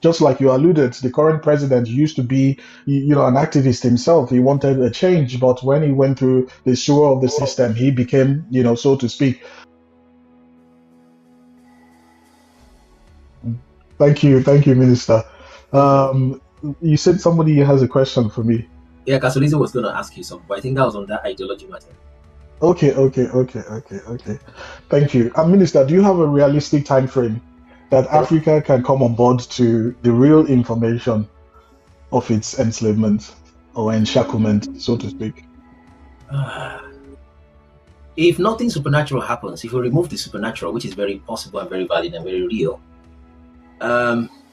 Just like you alluded, the current president used to be, an activist himself. He wanted a change, but when he went through the sewer of the system, he became, so to speak. Thank you, Minister. Um, you said somebody has a question for me. Yeah, Kasolizi was going to ask you something, but I think that was on that ideology matter. Okay. Thank you. Minister, do you have a realistic time frame that Africa can come on board to the real information of its enslavement or enshacklement, so to speak? If nothing supernatural happens, if we remove the supernatural, which is very possible and very valid and very real,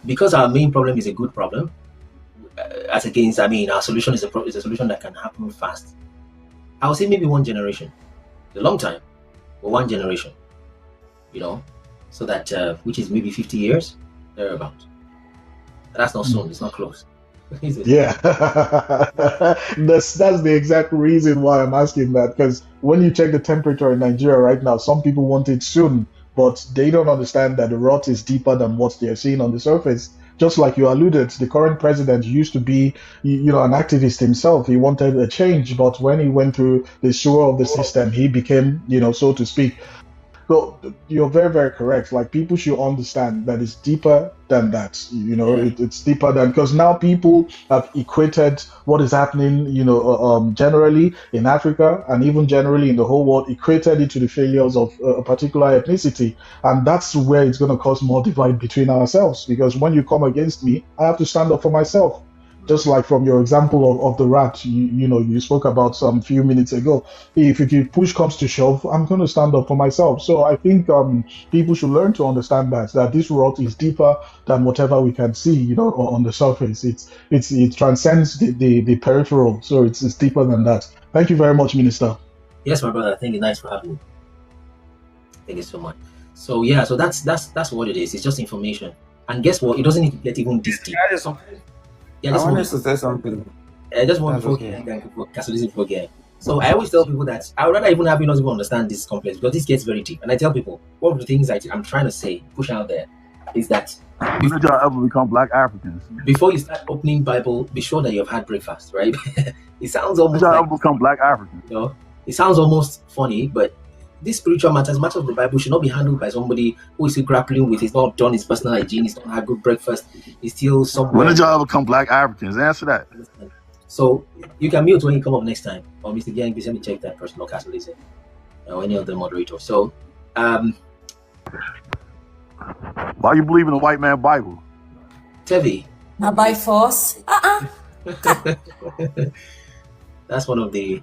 because our main problem is a good problem, as against, our solution is a solution that can happen fast. I would say maybe one generation, a long time, but one generation, so that which is maybe 50 years, thereabout. That's not soon. It's not close. Yeah, that's the exact reason why I'm asking that, because when you check the temperature in Nigeria right now, some people want it soon, but they don't understand that the rot is deeper than what they're seeing on the surface. Just like you alluded, the current president used to be, an activist himself. He wanted a change, but when he went through the sewer of the system, he became, so to speak. So you're very, very correct. Like, people should understand that it's deeper than that. It's deeper than, because now people have equated what is happening, generally in Africa and even generally in the whole world, equated it to the failures of a particular ethnicity, and that's where it's going to cause more divide between ourselves. Because when you come against me, I have to stand up for myself. Just like from your example of the rat, you spoke about some few minutes ago. If push comes to shove, I'm going to stand up for myself. So I think people should learn to understand that this rot is deeper than whatever we can see, on the surface. It transcends the peripheral, so it's deeper than that. Thank you very much, Minister. Yes, my brother. Thank you. Nice for having me. Thank you so much. So yeah, so that's what it is. It's just information, and guess what? It doesn't need to get even this deep. I wanted to say something. I just want to forget. So I always tell people that I would rather even have you not even understand this complex, because this gets very deep. And I tell people, one of the things I'm trying to say, push out there, is that when did y'all ever become Black Africans? Before you start opening Bible, be sure that you've had breakfast, right? It sounds almost when did y'all ever become Black Africans? It sounds almost funny, but this spiritual matters of the Bible should not be handled by somebody who is still grappling with, he's not done his personal hygiene, he's not had good breakfast, he's still somewhere. When did y'all ever become Black Africans? Answer that. So you can mute when you come up next time. Or Mr. Gang, please let me check that person, or Castle is it, or any other moderator. So why you believe in the white man Bible? Tevi. Not by force. That's one of the.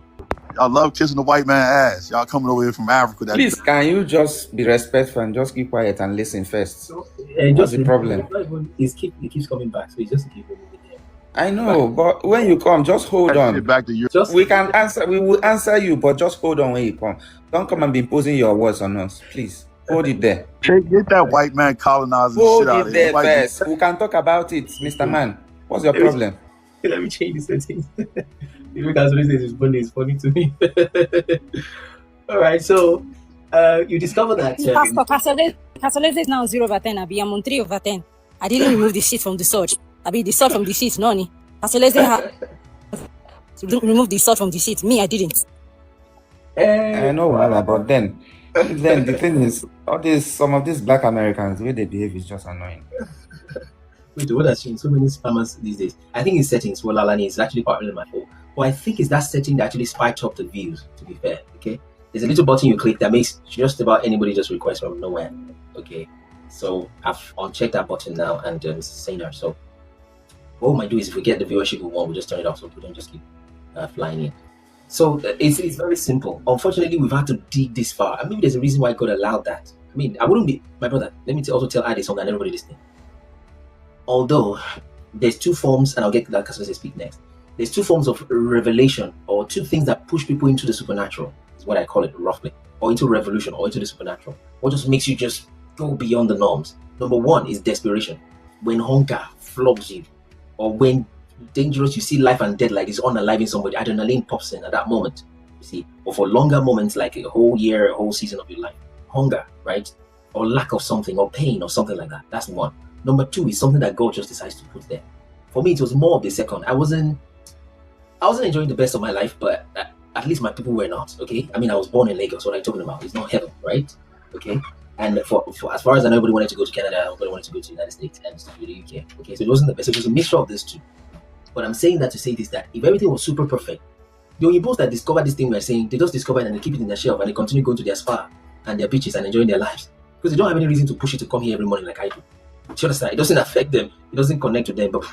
I love kissing the white man ass. Y'all coming over here from Africa. Please, can you just be respectful and just keep quiet and listen first? So, what's the problem? He keeps coming back, so he just keep moving there. I know, but when you come, just hold on. Back to you. We will answer you, but just hold on when you come. Don't come and be imposing your words on us, please. Hold it there. Get that white man colonizing hold shit out it there first. We can talk about it, Mr. Man. What's your problem? Let me change the settings. Because it's funny to me. All right, so you discover that Pastor Casolese is now 0/10. I'm on 3/10. I didn't remove the shit from the sword. The sword from the sheet, Noni. Casolese remove the sword from the sheet. Me, I didn't. I know, but then the thing is, some of these Black Americans, the way they behave is just annoying. Wait, what has changed? So many spammers these days. I think it's settings. Well, Lalani is actually partly my fault. But I think it's that setting that actually spiked up the views, to be fair. Okay, there's a little button you click that makes just about anybody just request from nowhere. Okay, so I've unchecked that button now, and it's saying that. So what we might do is, if we get the viewership we want, we'll just turn it off so we don't just keep flying in. So it's very simple. Unfortunately, we've had to dig this far, and maybe there's a reason why God allowed that. I mean, I wouldn't be, my brother. Let me also tell Adi something and everybody listening. Although there's two forms, and I'll get to that because I speak next. There's two forms of revelation, or two things that push people into the supernatural, is what I call it roughly, or into revolution, or into the supernatural. What just makes you just go beyond the norms? Number one is desperation. When hunger flogs you, or when dangerous, you see life and death like it's unaliving somebody, adrenaline pops in at that moment, you see, or for longer moments like a whole year, a whole season of your life. Hunger, right? Or lack of something, or pain, or something like that. That's one. Number two is something that God just decides to put there. For me, it was more of the second. I wasn't enjoying the best of my life, but at least my people were not. Okay, I mean, I was born in Lagos. What I'm talking about, it's not heaven, right? Okay, and for as far as I know, nobody wanted to go to Canada, nobody wanted to go to the United States and to the UK. Okay, so it wasn't the best. It was a mixture of these two. But I'm saying that to say this, that if everything was super perfect, the Oyinbos that discovered this thing we're saying, they just discover it and they keep it in their shelf and they continue going to their spa and their beaches and enjoying their lives because they don't have any reason to push it to come here every morning like I do. Do you understand? It doesn't affect them. It doesn't connect to them. But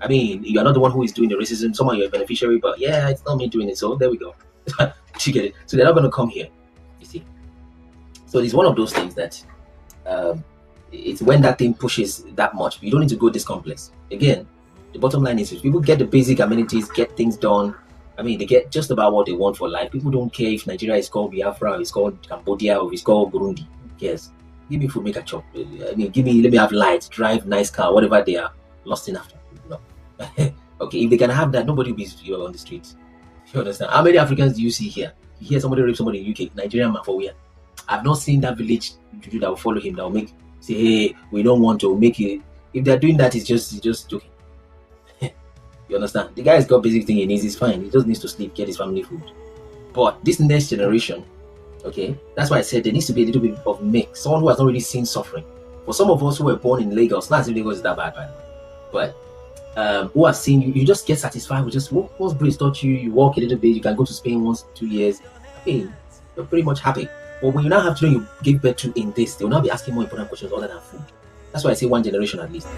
I mean, you're not the one who is doing the racism. Somehow you're a beneficiary, but yeah, it's not me doing it. So there we go. You get it? So they're not going to come here. You see? So it's one of those things that it's when that thing pushes that much. You don't need to go this complex. Again, the bottom line is if people get the basic amenities, get things done, I mean, they get just about what they want for life. People don't care if Nigeria is called Biafra, or it's called Cambodia, or it's called Burundi. Who cares? Give me food, make a chop. I mean, let me have lights, drive nice car, whatever they are lusting after. No. Okay, if they can have that, nobody will be on the streets. You understand? How many Africans do you see here? You hear somebody rape somebody in UK, Nigerian man for where? I've not seen that village juju that will follow him, that will say, hey, we don't want to make it. If they're doing that, it's just joking. You understand? The guy's got basic thing he needs, he's fine. He just needs to sleep, get his family food. But this next generation, okay, that's why I said there needs to be a little bit of mix. Someone who has not really seen suffering. For some of us who were born in Lagos, not as if Lagos is that bad, by the way, but who have seen you just get satisfied with just once breeze taught you, you walk a little bit, you can go to Spain once, 2 years. I mean, you're pretty much happy. But when you now have children you give birth to in this, they will now be asking more important questions other than food. That's why I say one generation at least.